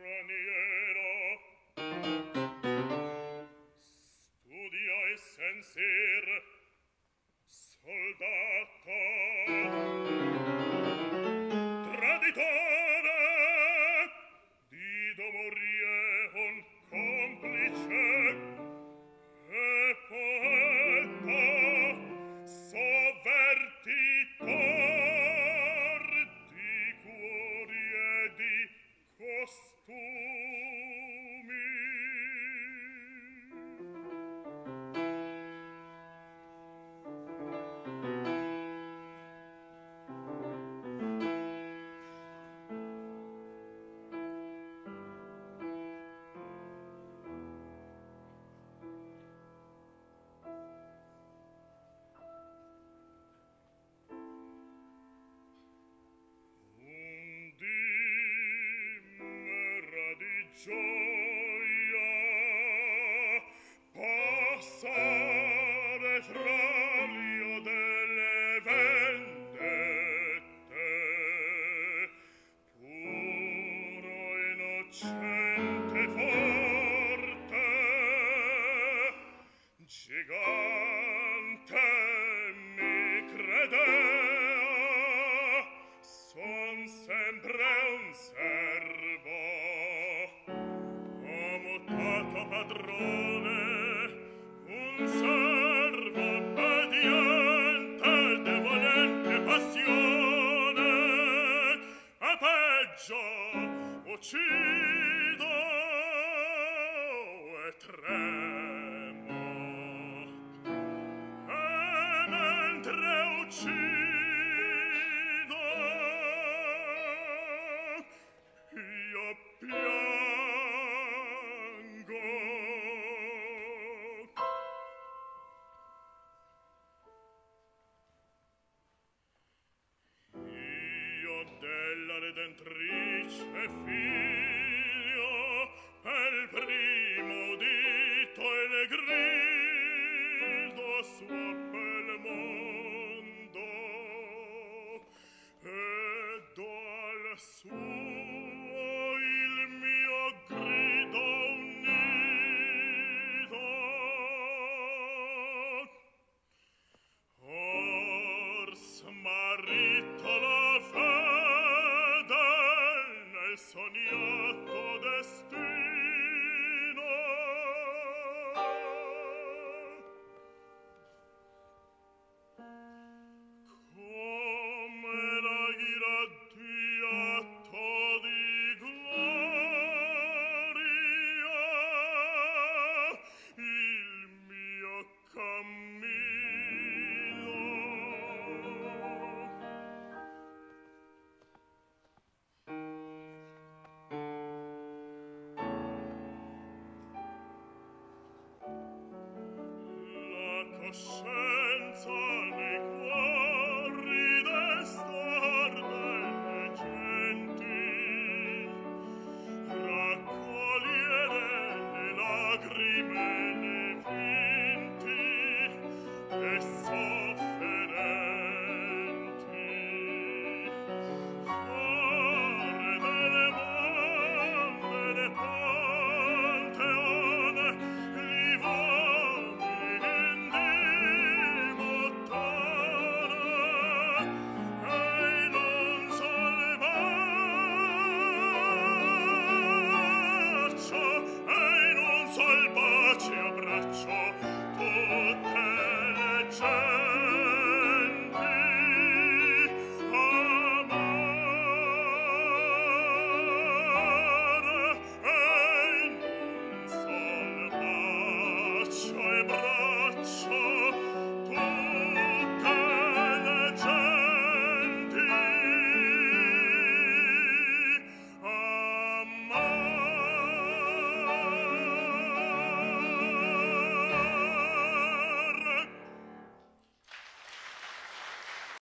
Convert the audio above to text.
straniero studia e sensir soldato traditore dido morie un complice e poeta sovvertitor di cuori e di costumi. Dimora di gioia passare fra l'io delle vendette, puro innocente forte, gigante mi credea, son sempre un servo, ho mutato padrone, un servo obbediente, devolente passione, a peggio uccido e tremo, e mentre uccido io piango. Io della Redentrice figlio, per primo udito il grido suo bel mondo, e do al suo il mio grido unido. Or smarrito la fede nel sognato destino, come la irradiato di gloria il mio cammino. La coscienza nei cuori destar delle genti, raccogliere le lagrime nei vinti e sofferenti, fare delle mondo le panteone livoni indimottare e non salvaccio, e non salvaci abbraccio tutte le genti, amare e non salvaccio e